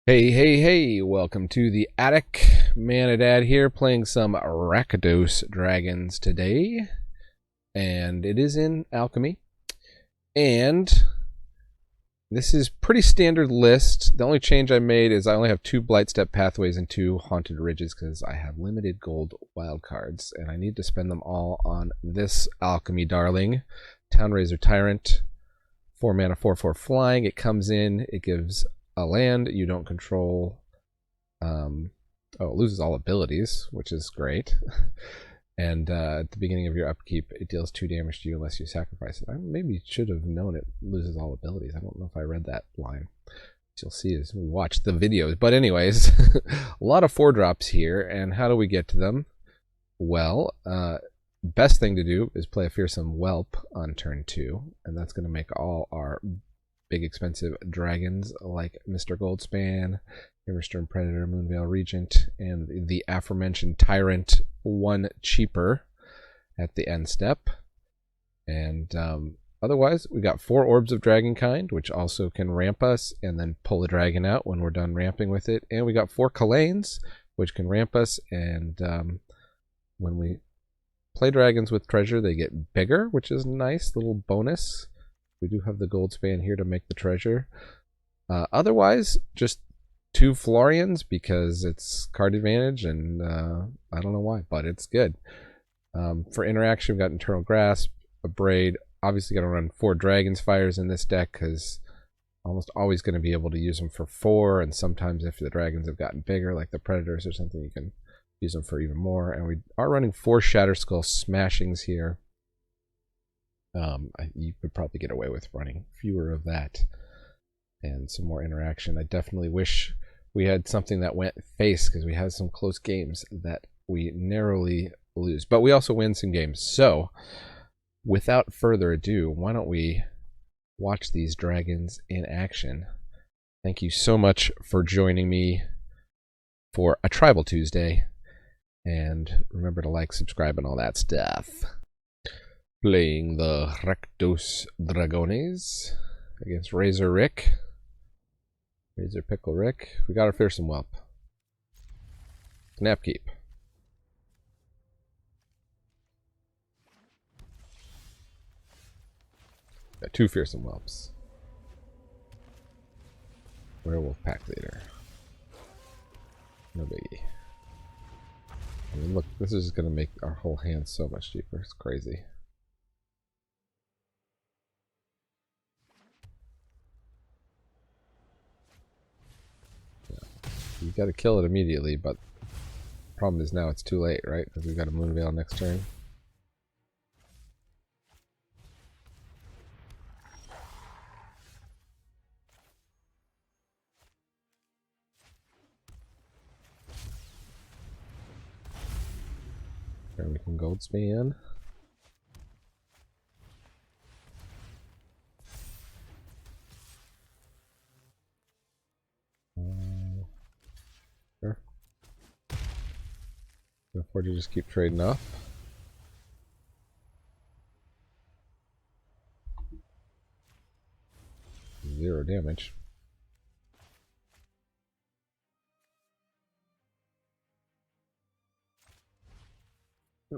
Hey, hey, hey, welcome to the attic. Manadad here, playing some Rakdos dragons today. And it is in Alchemy. And this is pretty standard list. The only change I made is I only have 2 Blightstep pathways and 2 Haunted Ridges because I have limited gold wildcards. And I need to spend them all on this Alchemy darling. Townraiser Tyrant, 4 mana, 4/4 flying. It comes in, it gives a land you don't control. It loses all abilities, which is great. And at the beginning of your upkeep, it deals 2 damage to you unless you sacrifice it. I maybe should have known it loses all abilities. I don't know if I read that line. You'll see as we watch the videos. But anyways, a lot of 4-drops here. And how do we get to them? Well, best thing to do is play a Fearsome Whelp on turn 2. And that's going to make all our big expensive dragons like Mr. Goldspan, Riverstern Predator, Moonveil Regent, and the aforementioned Tyrant 1 cheaper at the end step. And otherwise, we got 4 Orbs of Dragonkind, which also can ramp us and then pull the dragon out when we're done ramping with it. And we got 4 Kalanes, which can ramp us, and when we play dragons with treasure, they get bigger, which is a nice little bonus. We do have the Goldspan here to make the treasure. Otherwise, just 2 Florians because it's card advantage, and I don't know why, but it's good. For interaction, we've got Internal Grasp, a Braid. Obviously, got to run 4 Dragon's Fires in this deck because almost always going to be able to use them for 4, and sometimes if the dragons have gotten bigger, like the Predators or something, you can use them for even more. And we are running 4 Shatterskull Smashings here. You could probably get away with running fewer of that and some more interaction. I definitely wish we had something that went face because we had some close games that we narrowly lose, but we also win some games. So without further ado, why don't we watch these dragons in action? Thank you so much for joining me for a Tribal Tuesday, and remember to like, subscribe, and all that stuff. Playing the Rakdos Dragones against Razor Rick. Razor Pickle Rick. We got our Fearsome Whelp. Snapkeep. Got 2 Fearsome Whelps. Werewolf Pack Leader. No biggie. I mean, look, this is going to make our whole hand so much cheaper. It's crazy. You got to kill it immediately, but the problem is now it's too late, right? Because we've got a Moonveil next turn. And we can Goldspan. Sure. Can afford to just keep trading off. Zero damage.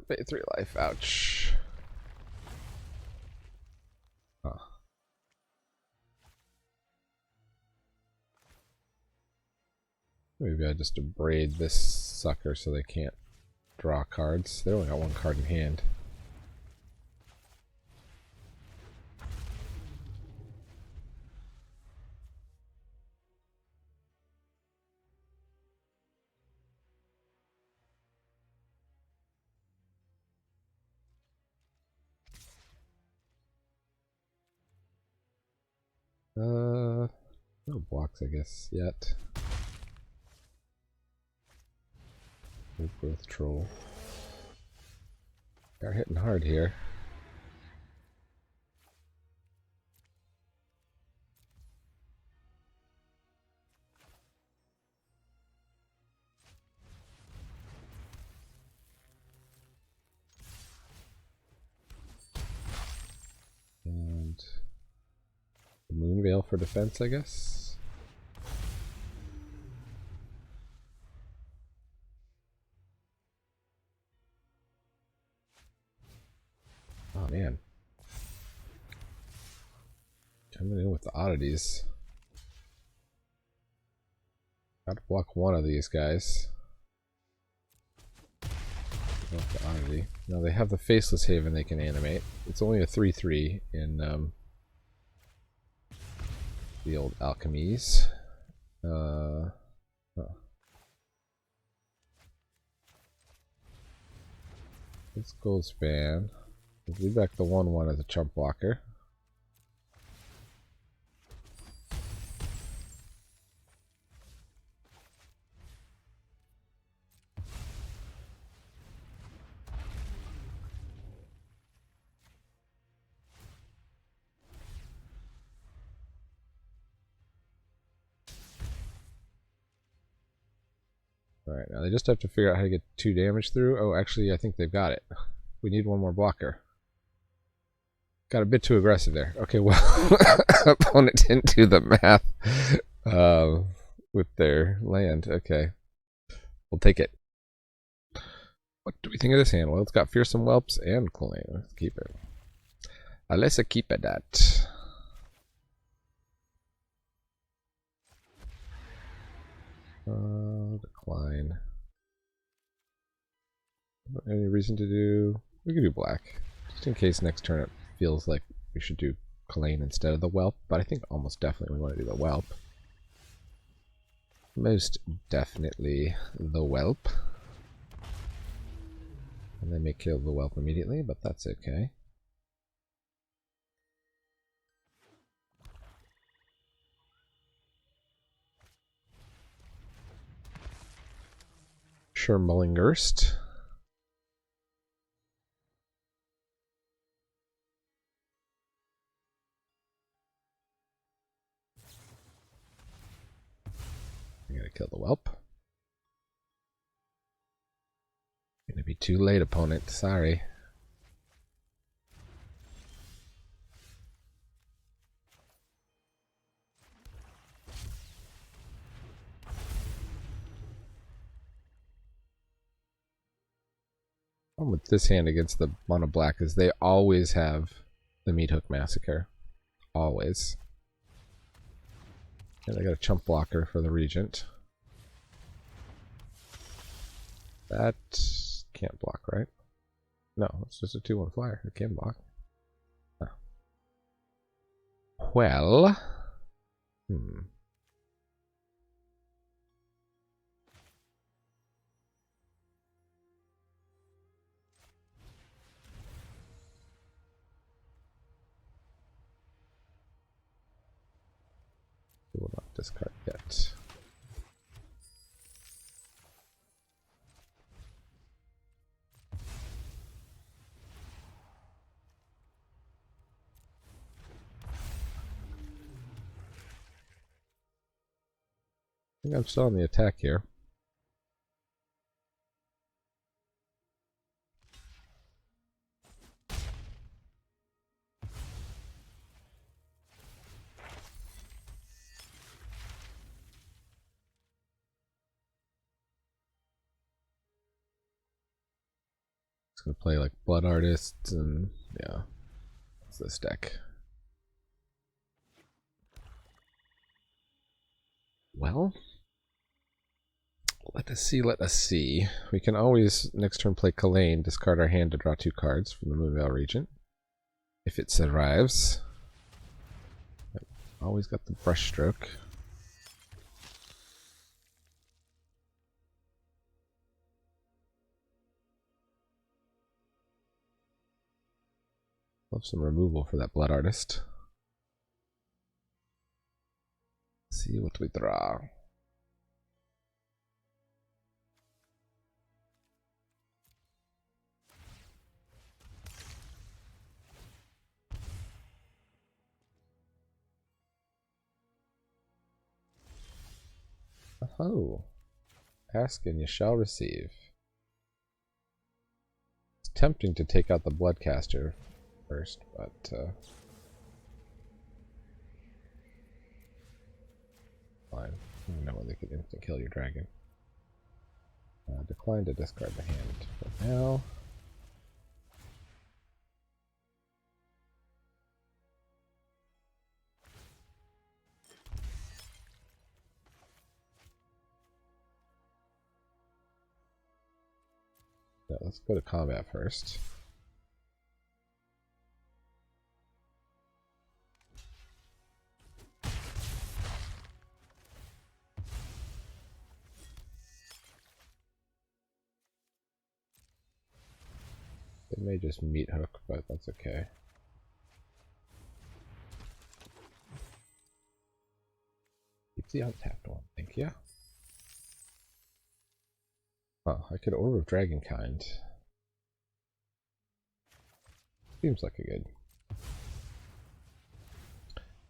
Pay 3 life. Ouch. Huh. Maybe I just braid this sucker so they can't draw cards. They only got 1 card in hand. No blocks, I guess, yet. No growth troll. They're hitting hard here. And the Moonveil for defense, I guess. coming in with the oddities. Gotta block one of these guys. Block the oddity. Now they have the Faceless Haven they can animate. It's only a 3/3 in the old Alchemies. Let's Gold Span. Leave back the 1/1 as a chump blocker. Alright, now they just have to figure out how to get 2 damage through. Oh, actually, I think they've got it. We need one more blocker. Got a bit too aggressive there. Okay, well, opponent didn't do the math with their land. Okay, we'll take it. What do we think of this hand? Well, it's got Fearsome Whelps and Cloyne. Let's keep it. Let's keep it that. Decline. Any reason to do... We could do black. Just in case next turn it feels like we should do Cloyne instead of the Whelp. But I think almost definitely we want to do the Whelp. Most definitely the Whelp. And they may kill the Whelp immediately, but that's okay. Shermullingerst. I gotta kill the Whelp. Gonna be too late, opponent. Sorry. Problem with this hand against the mono black is they always have the Meat Hook Massacre. Always. And I got a chump blocker for the Regent. That can't block, right? No, it's just a 2/1 flyer. It can block. Oh. Well. We will not discard yet. I think I'm still on the attack here. It's gonna play like Blood Artists and yeah. What's this deck? Well, let us see. We can always next turn play Cloyne, discard our hand to draw 2 cards from the Moonveil Regent. If it survives. Always got the Brushstroke. Love some removal for that Blood Artist. Let's see what we draw. Oh. Ask and you shall receive. It's tempting to take out the Bloodcaster first, but fine. I don't know when they could instant kill your dragon. Decline to discard the hand for now. let's go to combat first. They may just meat hook, but that's okay. Keep the untapped one, thank you. Oh, I could Orb of Dragonkind. Seems like a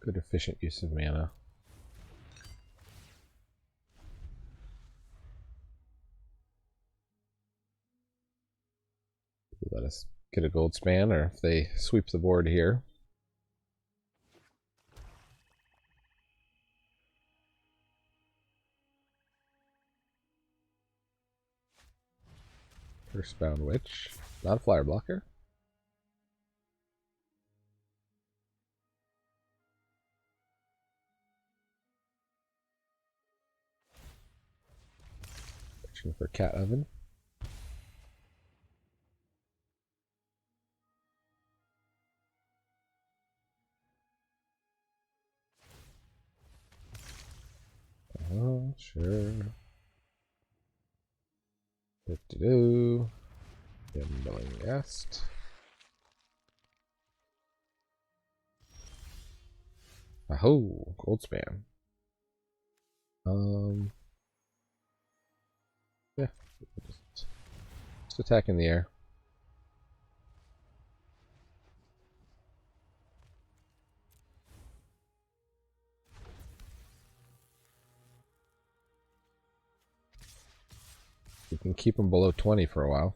good efficient use of mana. Let us get a gold span, or if they sweep the board here. Curse-bound Witch. Not a flyer blocker. Searching for Cat Oven. Oh, sure. Do-do-do. Gambling Est. Aho! Gold span. Yeah. Just attack in the air. We can keep them below 20 for a while.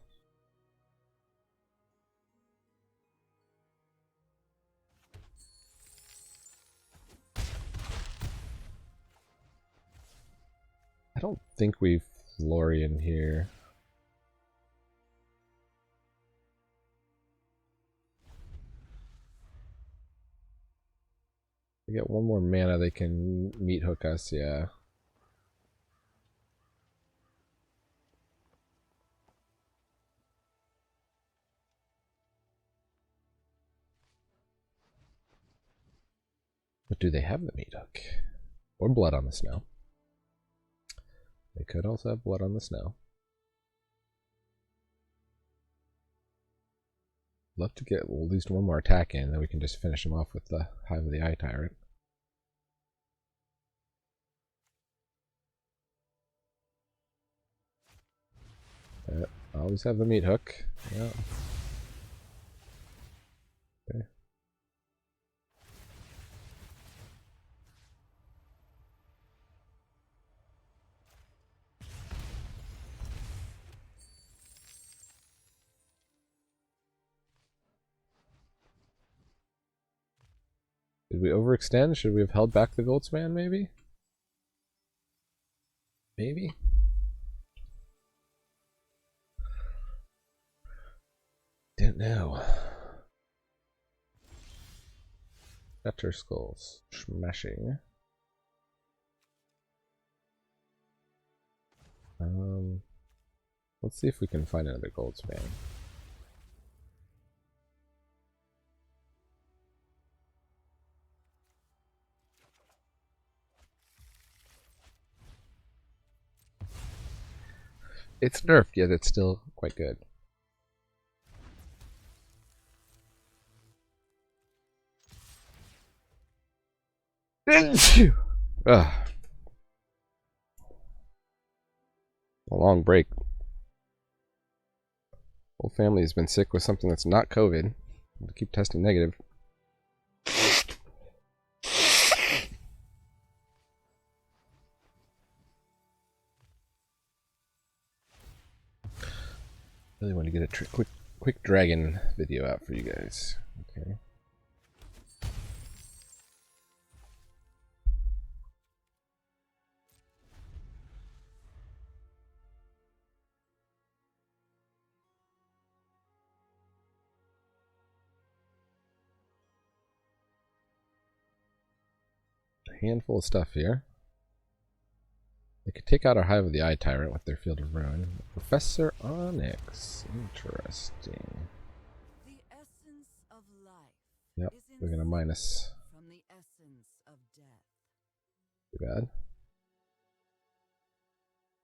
I don't think we've Florian here. They get one more mana, they can meat hook us, yeah. But do they have the meat hook? Or blood on the snow? They could also have blood on the snow. Love to get at least one more attack in, then we can just finish them off with the Hive of the Eye Tyrant. Always have the meat hook. Yeah. Okay. Did we overextend? Should we have held back the Goldspan, maybe? Maybe? Didn't know. Better Skulls. Smashing. Let's see if we can find another Goldspan. It's nerfed, yet it's still quite good. Ugh. A long break. Whole family has been sick with something that's not COVID. We'll keep testing negative. Really want to get a quick dragon video out for you guys. Okay. A handful of stuff here. They could take out our Hive of the Eye Tyrant with their Field of Ruin. Professor Onyx. Interesting. The essence of life. Yep, we're gonna minus. From the essence of death. Too bad.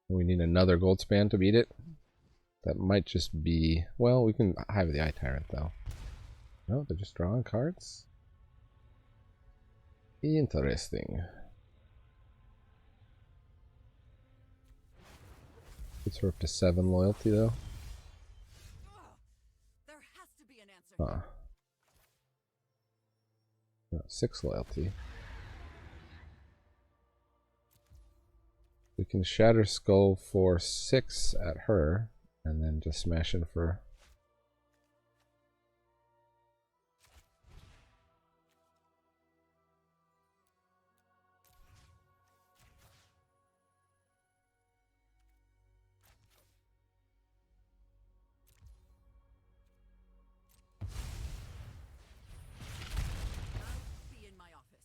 We need another gold span to beat it. That might just be... Well, we can Hive of the Eye Tyrant, though. No, they're just drawing cards? Interesting. Puts her up to 7 loyalty, though. There has to be an answer. Huh. No, 6 loyalty. We can Shatter Skull for 6 at her, and then just smash in for... Be in my office.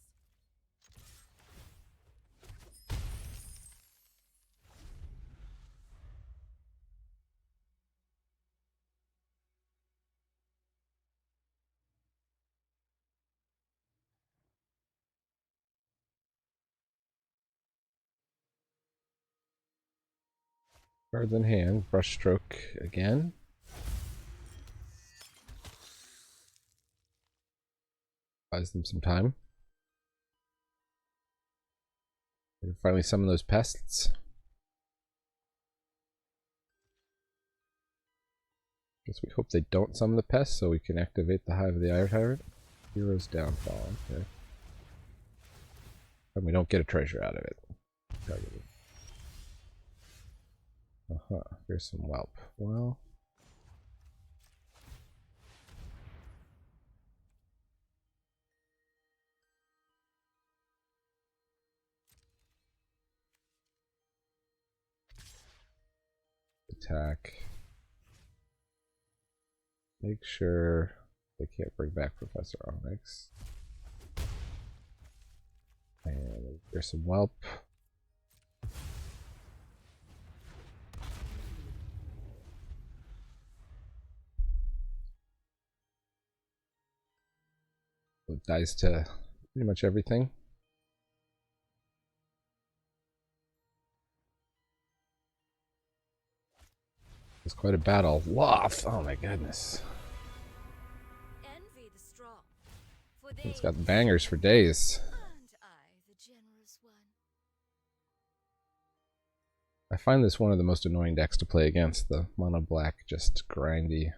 Cards in hand, Brushstroke again. Buys them some time. We can finally summon those pests. Guess we hope they don't summon the pests so we can activate the Hive of the Eye Tyrant. Hero's Downfall, okay. And we don't get a treasure out of it. Targeted. Here's some whelp. Well, attack. Make sure they can't bring back Professor Onyx. And there's some whelp. It dies to pretty much everything. It's quite a battle. Loth! Oh my goodness. Envy the strong. For It's got bangers for days. and I, the generous one. I find this one of the most annoying decks to play against. The mono black, just grindy.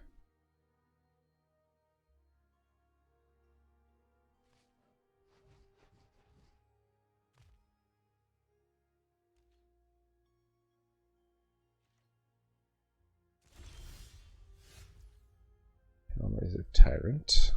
Hellraiser Tyrant.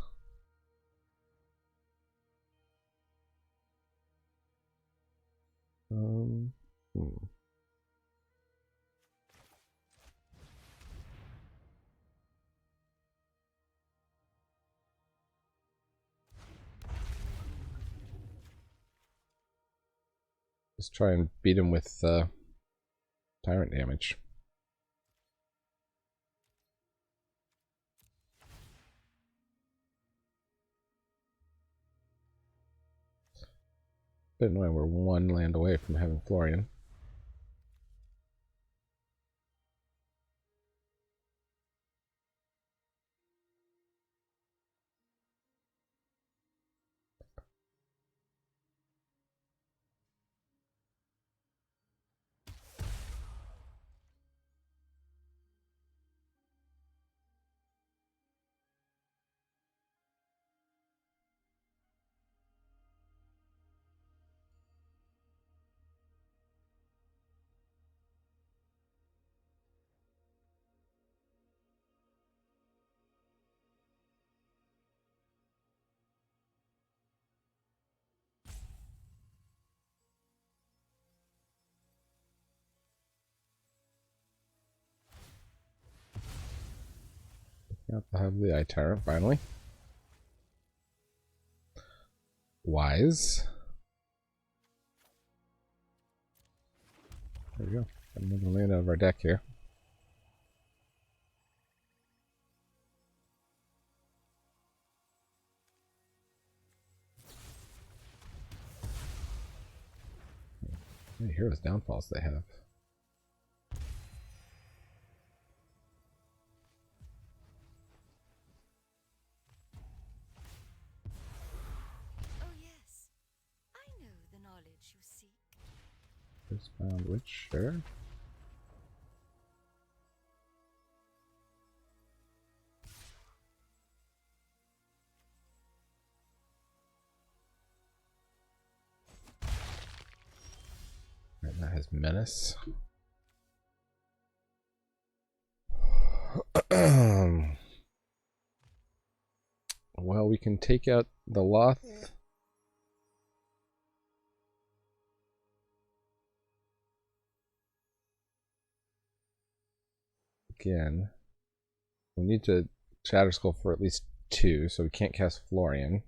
Just try and beat him with tyrant damage. Bit annoying, we're one land away from having Florian. Yep, I have the Eye Tyrant finally. Wise. There we go. Another land out of our deck here. How many heroes downfalls they have? Oh yes, I know the knowledge you seek. First bound witch, sure. And that has menace. Well, we can take out the Loth. Again. We need to Shatter Skull for at least 2, so we can't cast Florian.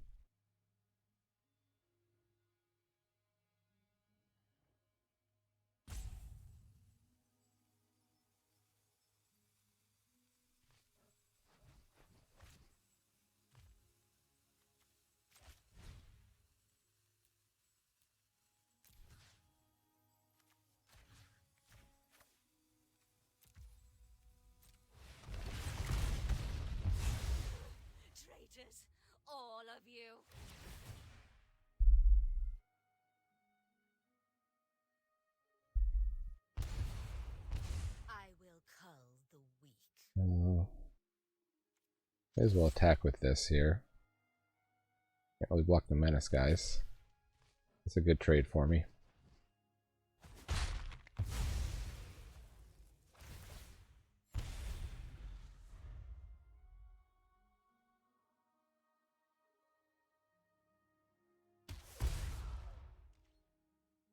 Traitors, all of you. I will cull the weak. May as well attack with this here. Can't really block the menace, guys. It's a good trade for me.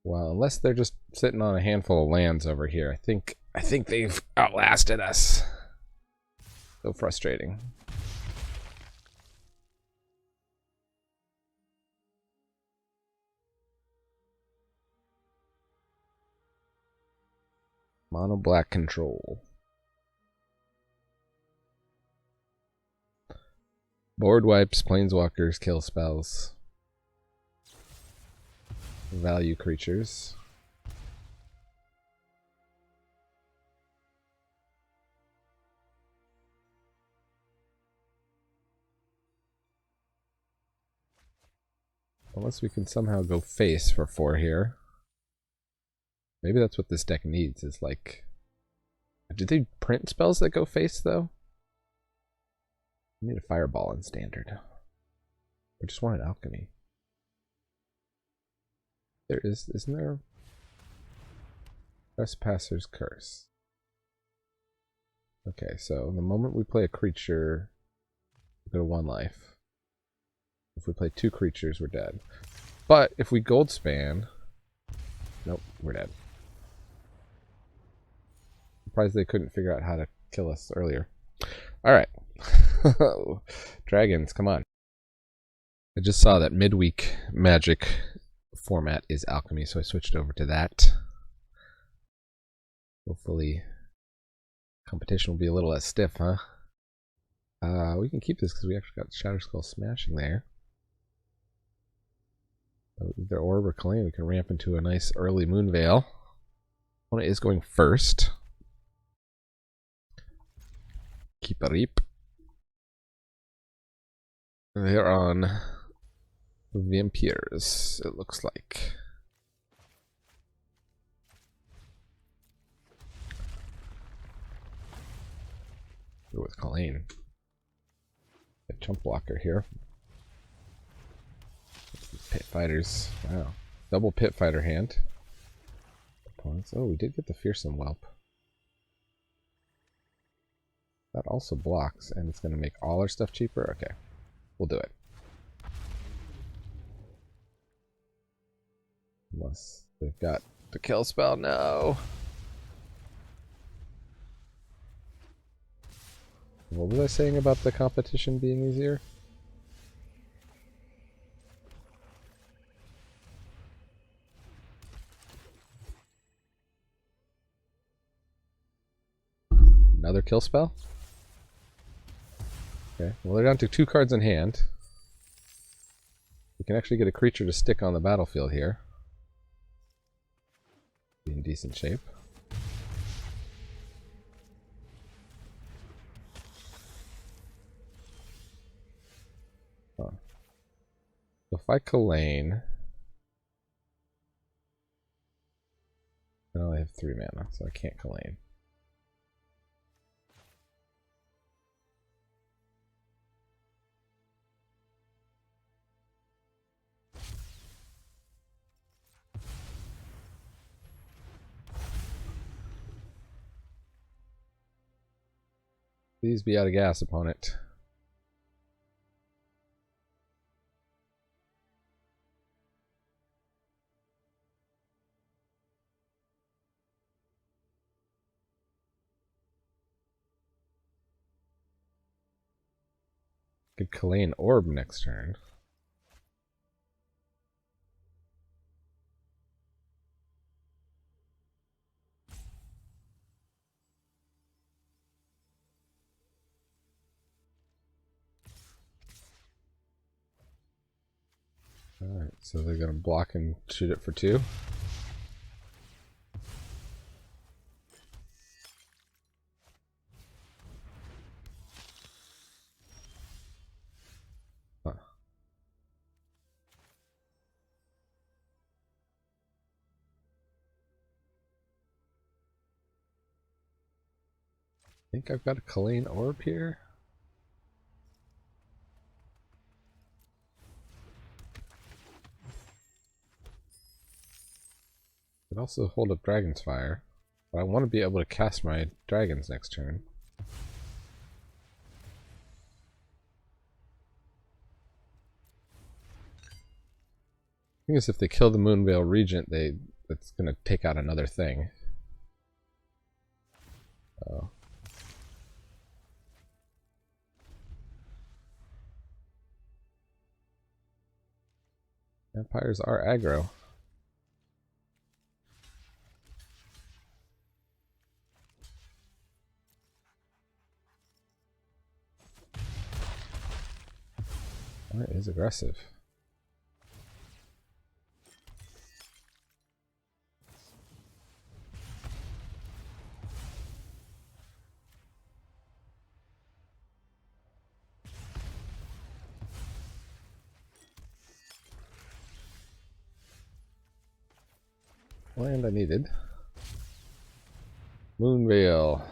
Well, unless they're just sitting on a handful of lands over here, I think they've outlasted us. So frustrating. Mono black control. Board wipes, planeswalkers, kill spells. Value creatures. Unless we can somehow go face for 4 here. Maybe that's what this deck needs, is like... Did they print spells that go face, though? I need a fireball in standard. I just wanted alchemy. There is, isn't there? Trespasser's Curse. Okay, so the moment we play a creature, we go to 1 life. If we play 2 creatures, we're dead. But if we gold span, nope, we're dead. Surprised they couldn't figure out how to kill us earlier. Alright. Dragons, come on. I just saw that midweek Magic format is Alchemy, so I switched over to that. Hopefully competition will be a little less stiff, huh? We can keep this because we actually got Shatter Skull smashing there. Either Orb or Kalane, we can ramp into a nice early Moonveil. One is going first. Keep a reap. They're on Vampires, it looks like. Go with Kalane. A chump blocker here. Pit fighters. Wow. Double pit fighter hand. Opponents. Oh, we did get the fearsome whelp. That also blocks, and it's going to make all our stuff cheaper? Okay. We'll do it. Unless they've got the kill spell. No. What was I saying about the competition being easier? Another kill spell? Okay, well they're down to 2 cards in hand. We can actually get a creature to stick on the battlefield here. Be in decent shape. Huh. So if I Kalane, I only have 3 mana, so I can't Kalane. Please be out of gas, opponent. Could Kalane Orb next turn. Alright, so they're going to block and shoot it for 2. Huh. I think I've got a Kalane Orb here. Could also hold up Dragon's Fire, but I want to be able to cast my dragons next turn. The thing is, if they kill the Moonveil Regent, it's going to take out another thing. Oh. Vampires are aggro. That is aggressive. Land I needed. Moonveil.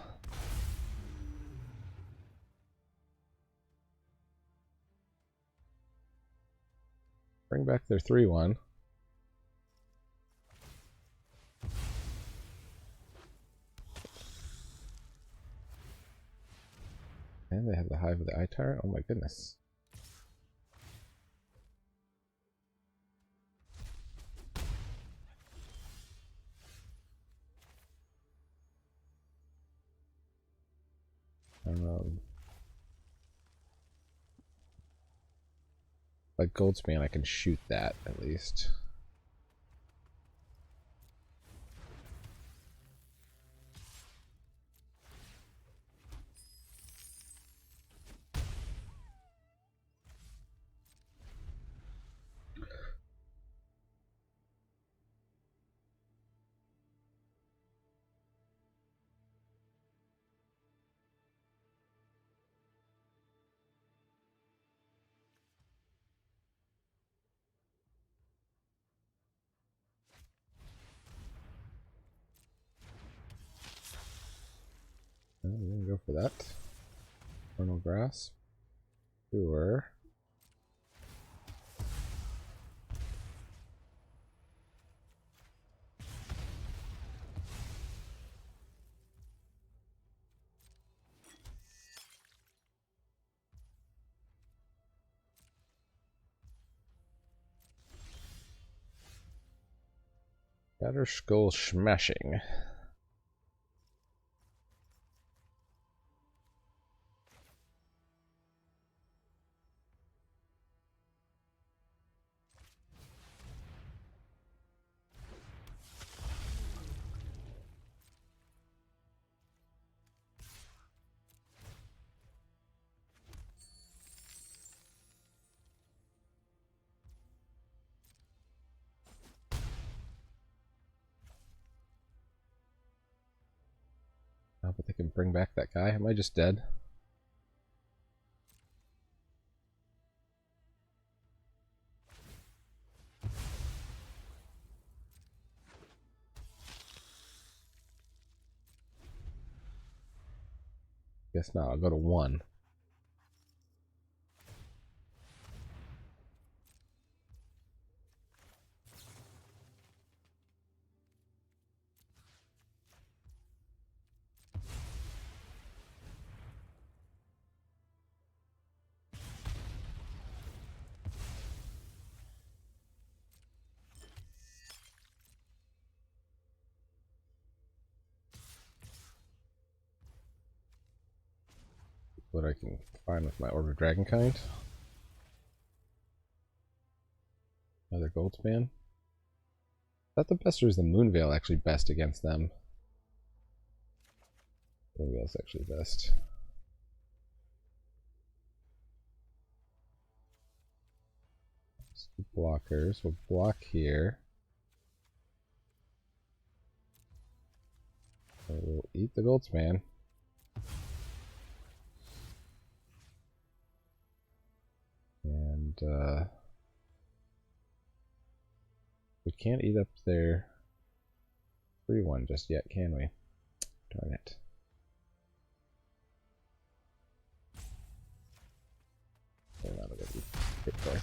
Bring back their 3/1. And they have the Hive of the Eye Tyrant. Oh my goodness. Like Goldspan, I can shoot that at least. We're gonna go for that. Vernal Grasp. Sure. Batter Skull Smashing. can bring back that guy. Am I just dead? Guess not. I'll go to 1. What I can find with my Order Dragonkind. Another Goldspan. Is that the best, or is the Moonveil actually best against them? Moonveil's actually best. Blockers. We'll block here. We'll eat the Goldspan. And we can't eat up their 3-1 just yet, can we? Darn it. They're not gonna be hit there.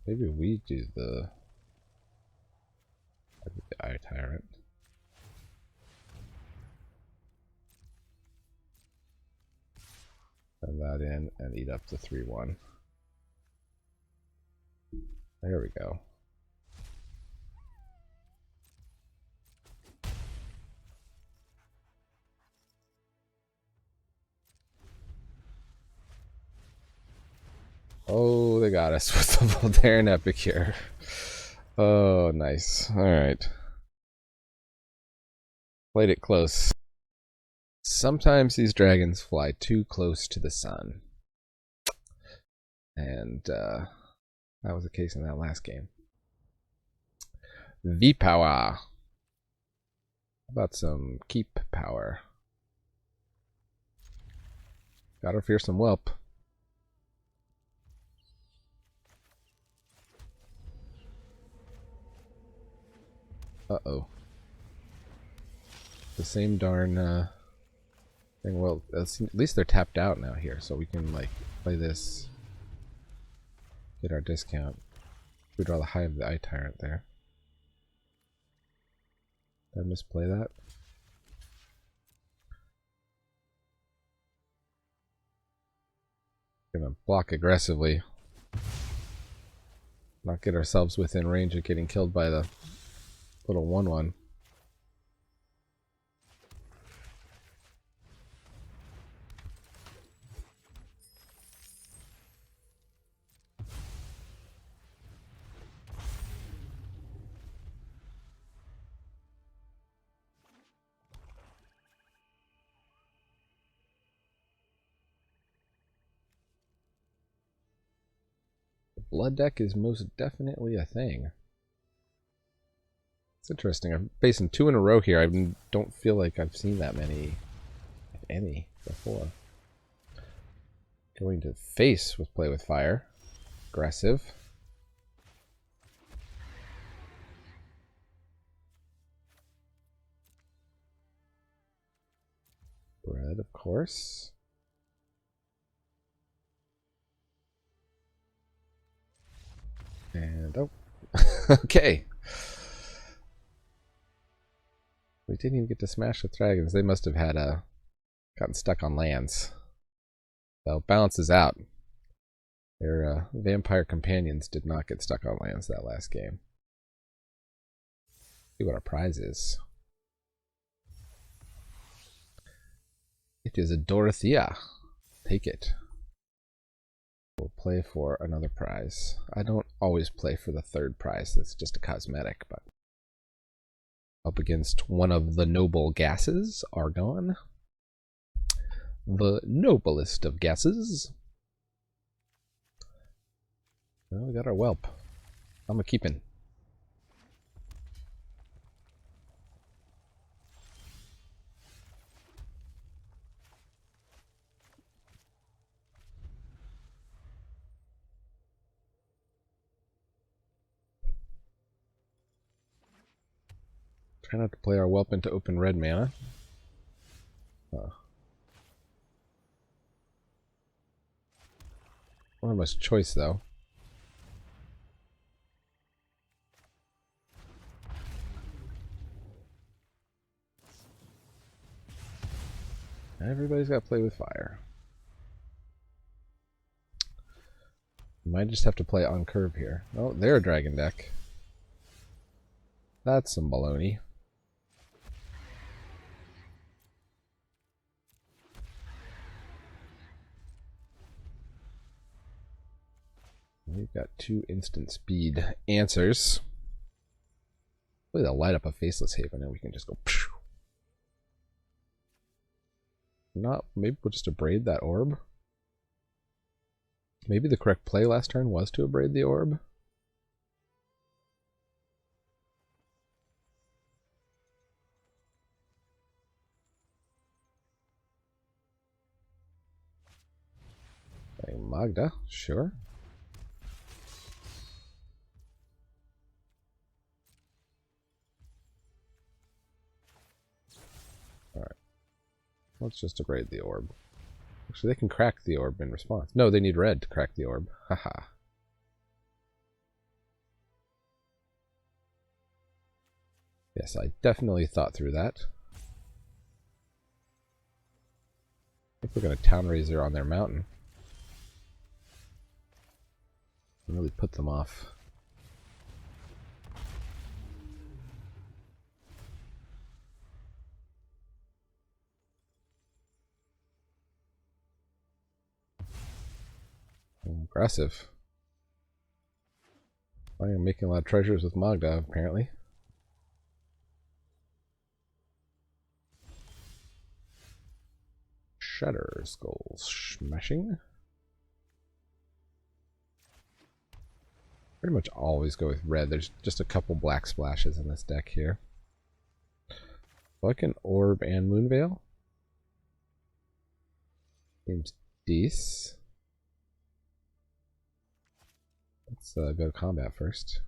Maybe we do the Eye Tyrant. Send that in and eat up the 3-1. There we go. Oh, they got us with the Voldaren Epicure. Oh, nice. Alright. Played it close. Sometimes these dragons fly too close to the sun. And that was the case in that last game. V-Power. How about some Keep Power? Got a fearsome whelp. Uh-oh. The same darn thing. Well, at least they're tapped out now here, so we can like play this, get our discount. We draw the High of the Eye Tyrant there. Did I misplay that? Gonna block aggressively. Not get ourselves within range of getting killed by the little 1/1. Blood deck is most definitely a thing. It's interesting. I'm facing 2 in a row here. I don't feel like I've seen that many, if any, before. Going to face with Play with Fire. Aggressive. Red, of course. And oh, okay. We didn't even get to smash with dragons. They must have had gotten stuck on lands. So it balances out. Their vampire companions did not get stuck on lands that last game. See what our prize is. It is a Dorothea. Take it. We'll play for another prize. I don't always play for the 3rd prize. That's just a cosmetic, but up against one of the noble gases, Argon. the noblest of guesses. Well, we got our whelp. I'm a keeping. Try not to play our whelp into open red mana. Oh. Not much choice though. Everybody's got to play with fire. Might just have to play on curve here. Oh, they're a dragon deck. That's some baloney. We've got 2 instant speed answers. Hopefully they'll light up a Faceless Haven and we can just go pshh. Not, maybe we'll just abrade that orb. Maybe the correct play last turn was to abrade the orb. Playing Magda, sure. Alright. Let's just abrade the orb. Actually, they can crack the orb in response. No, they need red to crack the orb. Haha. Yes, I definitely thought through that. I think we're going to Town Razor on their mountain. Really put them off. Aggressive. I am making a lot of treasures with Magda, apparently. Shatter Skulls smashing. Pretty much always go with red. There's just a couple black splashes in this deck here. So I can Orb and Moonveil. Seems decent. Let's go to combat first.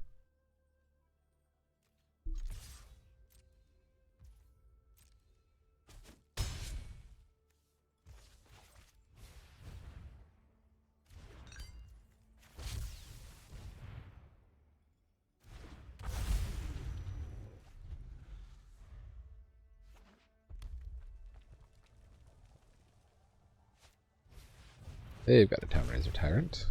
They've got a Town Razor Tyrant.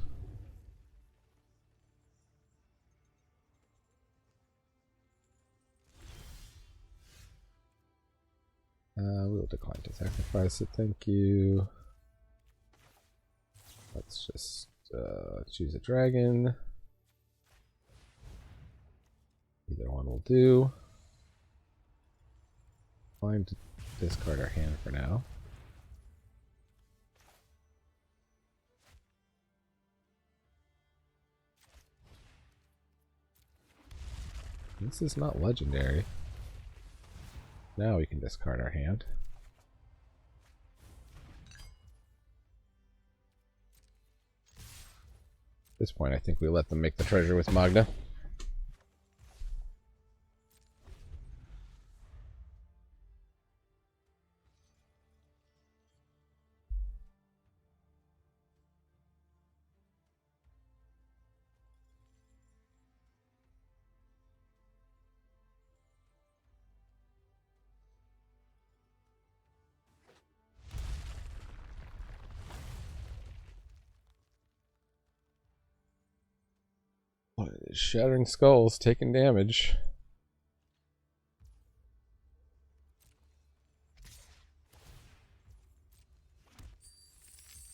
We'll decline to sacrifice it, thank you. Let's just choose a dragon. Either one will do. Fine to discard our hand for now. This is not legendary. Now we can discard our hand. At this point, I think we let them make the treasure with Magda. Shattering Skulls taking damage.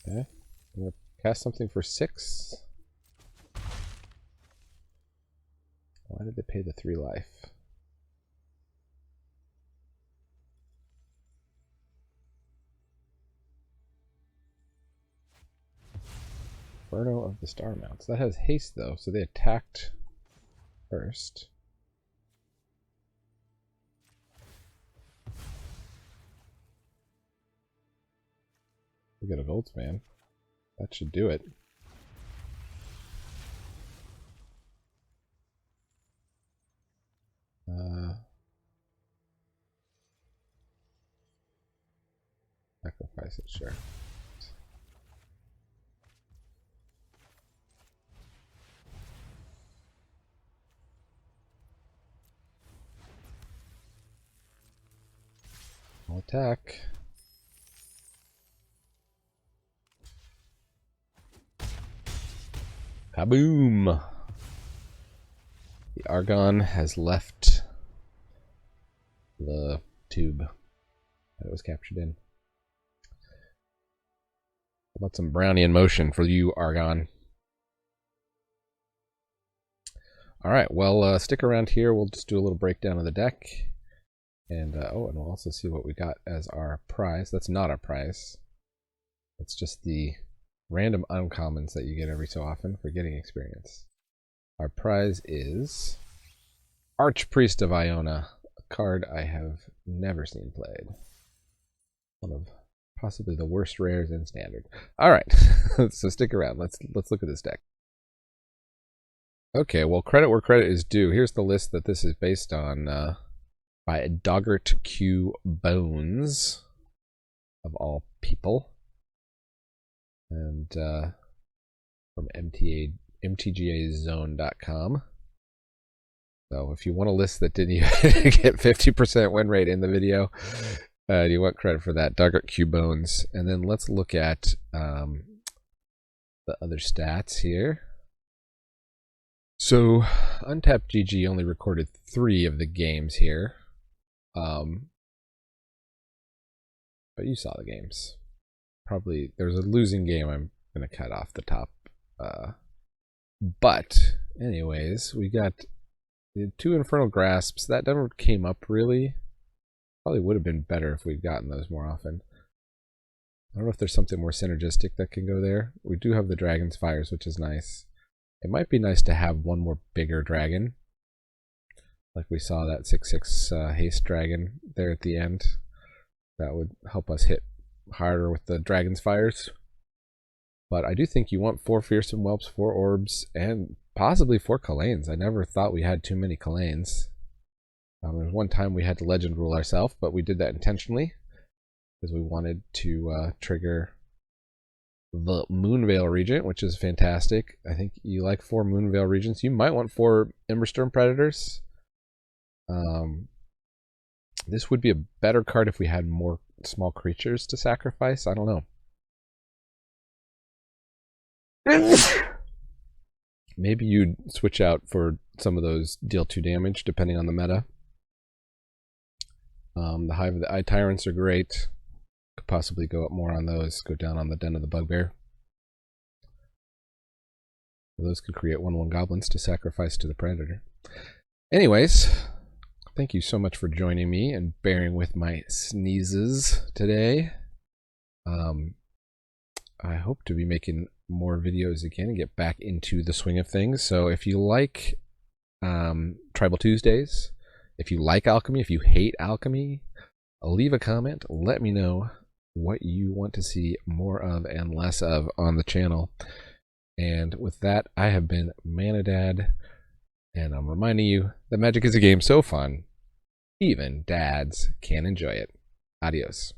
Okay, I'm gonna cast something for 6. Why did they pay the 3 life? Inferno of the Star Mounts. That has haste though, so they attacked first. We got a Voltsman. That should do it. Sacrifice it, sure. I'll attack. Kaboom! The Argon has left the tube that it was captured in. How about some brownie in motion for you, Argon? Alright, well, stick around here. We'll just do a little breakdown of the deck. And, and we'll also see what we got as our prize. That's not our prize. That's just the random uncommons that you get every so often for getting experience. Our prize is Archpriest of Iona, a card I have never seen played. One of possibly the worst rares in Standard. All right, so stick around. Let's look at this deck. Okay, well, credit where credit is due. Here's the list that this is based on by Doggart Q Bones, of all people. And from MTGAzone.com. So if you want a list that didn't even get 50% win rate in the video, you want credit for that, Doggart Q Bones. And then let's look at the other stats here. So Untapped GG only recorded 3 of the games here. But you saw the games. Probably there's a losing game I'm gonna cut off the top, but anyways, we got the 2 Infernal Grasps that never came up really. Probably would have been better if we'd gotten those more often. I don't know if there's something more synergistic that can go there. We do have the Dragon's Fires, which is nice. It might be nice to have one more bigger dragon, like we saw that 6/6 haste dragon there at the end. That would help us hit harder with the Dragon's Fires. But I do think you want 4 Fearsome Whelps, 4 Orbs, and possibly 4 Kalanes. I never thought we had too many Kalanes. There was one time we had to Legend Rule ourselves, but we did that intentionally because we wanted to trigger the Moonveil Regent, which is fantastic. I think you like 4 Moonveil Regents. You might want 4 Emberstorm Predators. This would be a better card if we had more small creatures to sacrifice. I don't know. Maybe you'd switch out for some of those deal 2 damage depending on the meta. The Hive of the Eye Tyrants are great. Could possibly go up more on those. Go down on the Den of the Bugbear. Those could create 1/1 goblins to sacrifice to the Predator. Anyways, thank you so much for joining me and bearing with my sneezes today. I hope to be making more videos again and get back into the swing of things. So if you like Tribal Tuesdays, if you like Alchemy, if you hate Alchemy, leave a comment. Let me know what you want to see more of and less of on the channel. And with that, I have been Manadad, and I'm reminding you that Magic is a game so fun, even dads can enjoy it. Adios.